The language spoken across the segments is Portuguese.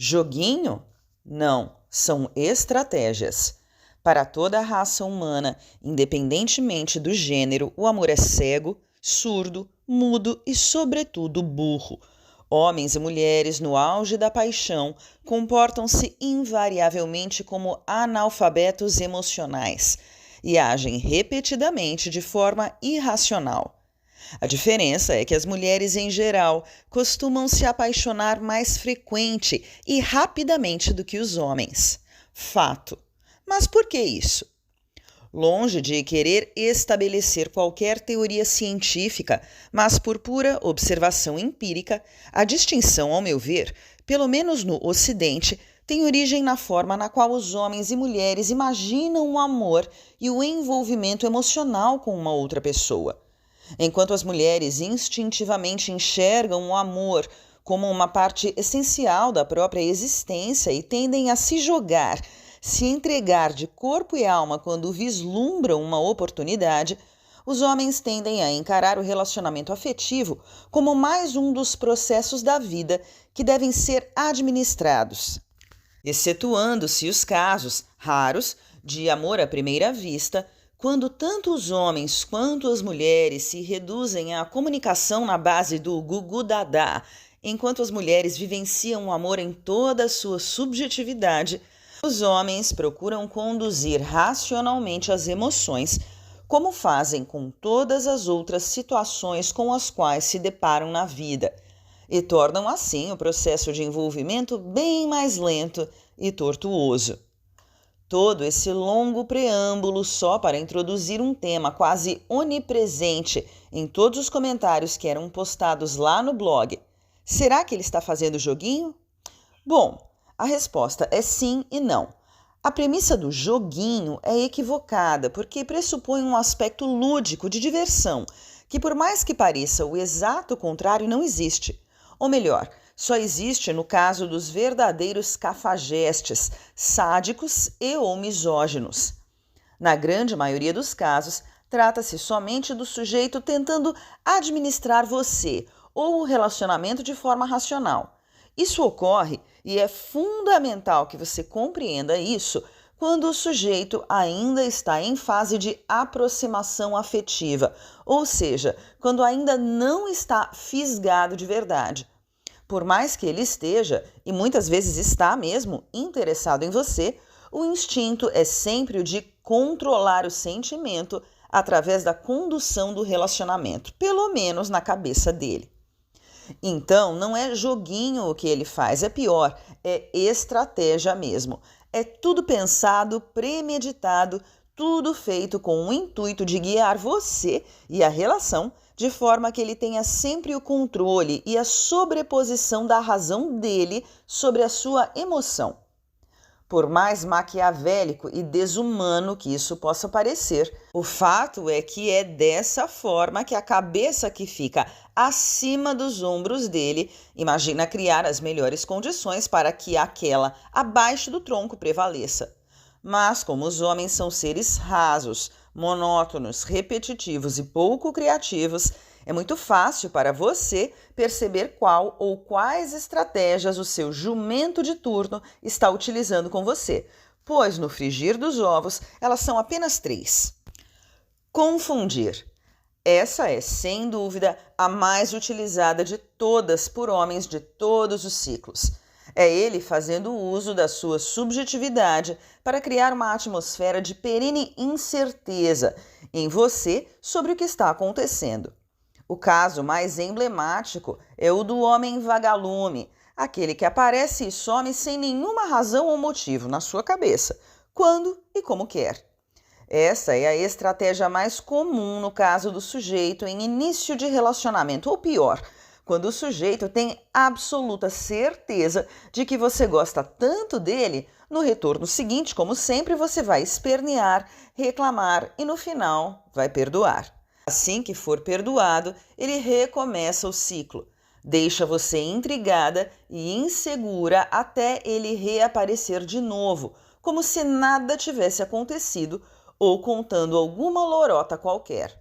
Joguinho? Não, são estratégias. Para toda a raça humana, independentemente do gênero, o amor é cego, surdo, mudo e, sobretudo, burro. Homens e mulheres, no auge da paixão, comportam-se invariavelmente como analfabetos emocionais e agem repetidamente de forma irracional. A diferença é que as mulheres, em geral, costumam se apaixonar mais frequente e rapidamente do que os homens. Fato. Mas por que isso? Longe de querer estabelecer qualquer teoria científica, mas por pura observação empírica, a distinção, ao meu ver, pelo menos no Ocidente, tem origem na forma na qual os homens e mulheres imaginam o amor e o envolvimento emocional com uma outra pessoa. Enquanto as mulheres instintivamente enxergam o amor como uma parte essencial da própria existência e tendem a se jogar, se entregar de corpo e alma quando vislumbram uma oportunidade, os homens tendem a encarar o relacionamento afetivo como mais um dos processos da vida que devem ser administrados, excetuando-se os casos raros de amor à primeira vista, quando tanto os homens quanto as mulheres se reduzem à comunicação na base do gugu dadá, enquanto as mulheres vivenciam o amor em toda a sua subjetividade, os homens procuram conduzir racionalmente as emoções, como fazem com todas as outras situações com as quais se deparam na vida, e tornam assim o processo de envolvimento bem mais lento e tortuoso. Todo esse longo preâmbulo só para introduzir um tema quase onipresente em todos os comentários que eram postados lá no blog. Será que ele está fazendo joguinho? Bom, a resposta é sim e não. A premissa do joguinho é equivocada porque pressupõe um aspecto lúdico de diversão, que por mais que pareça o exato contrário, não existe. Ou melhor, só existe no caso dos verdadeiros cafajestes, sádicos e ou misóginos. Na grande maioria dos casos, trata-se somente do sujeito tentando administrar você ou o relacionamento de forma racional. Isso ocorre, e é fundamental que você compreenda isso, quando o sujeito ainda está em fase de aproximação afetiva, ou seja, quando ainda não está fisgado de verdade. Por mais que ele esteja, e muitas vezes está mesmo, interessado em você, o instinto é sempre o de controlar o sentimento através da condução do relacionamento, pelo menos na cabeça dele. Então, não é joguinho o que ele faz, é pior, é estratégia mesmo. É tudo pensado, premeditado, tudo feito com o intuito de guiar você e a relação de forma que ele tenha sempre o controle e a sobreposição da razão dele sobre a sua emoção. Por mais maquiavélico e desumano que isso possa parecer, o fato é que é dessa forma que a cabeça que fica acima dos ombros dele imagina criar as melhores condições para que aquela abaixo do tronco prevaleça. Mas como os homens são seres rasos, monótonos, repetitivos e pouco criativos, é muito fácil para você perceber qual ou quais estratégias o seu jumento de turno está utilizando com você, pois no frigir dos ovos elas são apenas 3. Confundir. Essa é, sem dúvida, a mais utilizada de todas por homens de todos os ciclos. É ele fazendo uso da sua subjetividade para criar uma atmosfera de perene incerteza em você sobre o que está acontecendo. O caso mais emblemático é o do homem vagalume, aquele que aparece e some sem nenhuma razão ou motivo na sua cabeça, quando e como quer. Essa é a estratégia mais comum no caso do sujeito em início de relacionamento, ou pior, quando o sujeito tem absoluta certeza de que você gosta tanto dele, no retorno seguinte, como sempre, você vai espernear, reclamar e no final vai perdoar. Assim que for perdoado, ele recomeça o ciclo. Deixa você intrigada e insegura até ele reaparecer de novo, como se nada tivesse acontecido ou contando alguma lorota qualquer.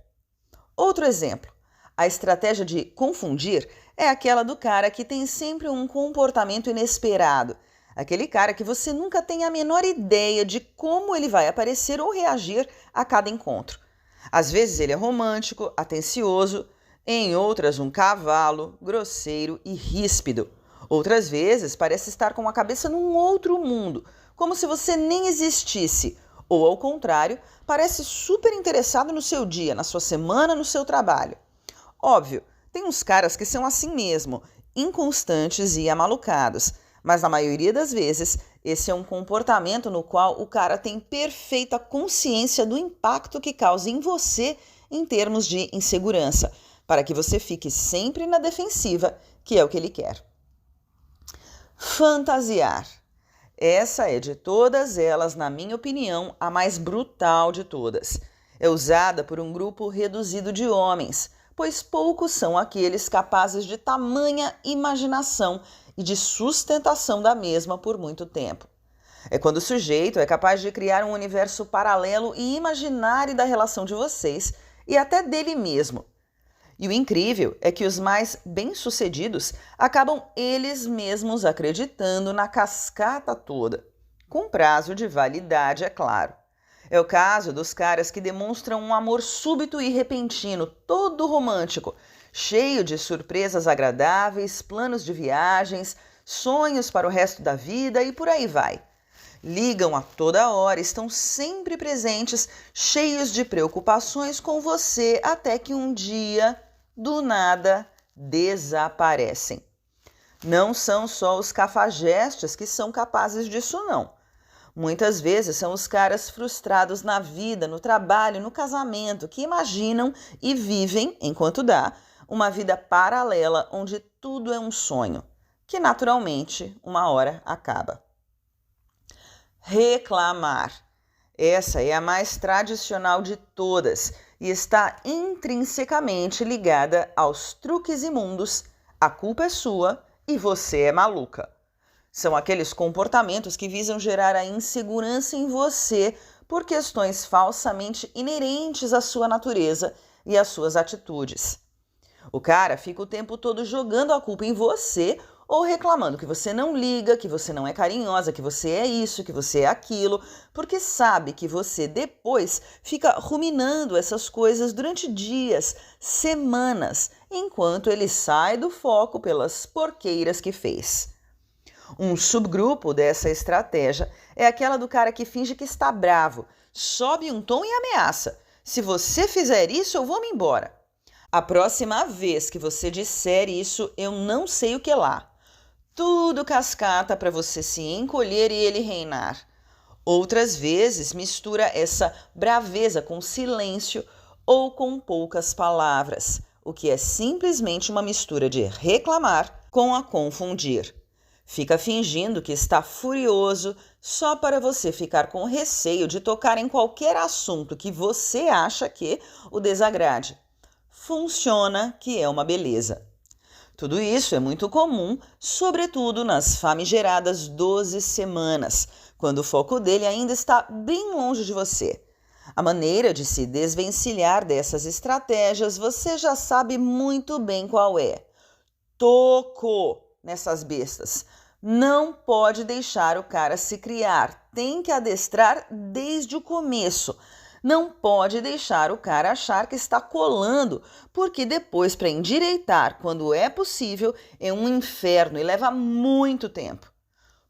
Outro exemplo. A estratégia de confundir é aquela do cara que tem sempre um comportamento inesperado. Aquele cara que você nunca tem a menor ideia de como ele vai aparecer ou reagir a cada encontro. Às vezes ele é romântico, atencioso, em outras um cavalo, grosseiro e ríspido. Outras vezes parece estar com a cabeça num outro mundo, como se você nem existisse. Ou ao contrário, parece super interessado no seu dia, na sua semana, no seu trabalho. Óbvio, tem uns caras que são assim mesmo, inconstantes e amalucados, mas na maioria das vezes esse é um comportamento no qual o cara tem perfeita consciência do impacto que causa em você em termos de insegurança, para que você fique sempre na defensiva, que é o que ele quer. Fantasiar. Essa é de todas elas, na minha opinião, a mais brutal de todas. É usada por um grupo reduzido de homens, pois poucos são aqueles capazes de tamanha imaginação e de sustentação da mesma por muito tempo. É quando o sujeito é capaz de criar um universo paralelo e imaginário da relação de vocês e até dele mesmo. E o incrível é que os mais bem-sucedidos acabam eles mesmos acreditando na cascata toda, com prazo de validade, é claro. É o caso dos caras que demonstram um amor súbito e repentino, todo romântico, cheio de surpresas agradáveis, planos de viagens, sonhos para o resto da vida e por aí vai. Ligam a toda hora, estão sempre presentes, cheios de preocupações com você, até que um dia, do nada, desaparecem. Não são só os cafajestes que são capazes disso, não. Muitas vezes são os caras frustrados na vida, no trabalho, no casamento, que imaginam e vivem, enquanto dá, uma vida paralela onde tudo é um sonho, que naturalmente, uma hora, acaba. Reclamar. Essa é a mais tradicional de todas e está intrinsecamente ligada aos truques imundos, a culpa é sua e você é maluca. São aqueles comportamentos que visam gerar a insegurança em você por questões falsamente inerentes à sua natureza e às suas atitudes. O cara fica o tempo todo jogando a culpa em você ou reclamando que você não liga, que você não é carinhosa, que você é isso, que você é aquilo, porque sabe que você depois fica ruminando essas coisas durante dias, semanas, enquanto ele sai do foco pelas porqueiras que fez. Um subgrupo dessa estratégia é aquela do cara que finge que está bravo, sobe um tom e ameaça. Se você fizer isso, eu vou me embora. A próxima vez que você disser isso, eu não sei o que lá. Tudo cascata para você se encolher e ele reinar. Outras vezes mistura essa braveza com silêncio ou com poucas palavras, o que é simplesmente uma mistura de reclamar com a confundir. Fica fingindo que está furioso só para você ficar com receio de tocar em qualquer assunto que você acha que o desagrade. Funciona que é uma beleza. Tudo isso é muito comum, sobretudo nas famigeradas 12 semanas, quando o foco dele ainda está bem longe de você. A maneira de se desvencilhar dessas estratégias você já sabe muito bem qual é. Toco nessas bestas. Não pode deixar o cara se criar, tem que adestrar desde o começo. Não pode deixar o cara achar que está colando, porque depois para endireitar, quando é possível, é um inferno e leva muito tempo.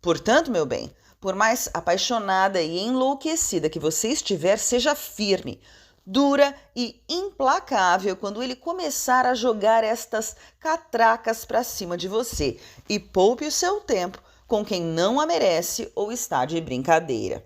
Portanto, meu bem, por mais apaixonada e enlouquecida que você estiver, seja firme, dura e implacável quando ele começar a jogar estas catracas para cima de você e poupe o seu tempo com quem não a merece ou está de brincadeira.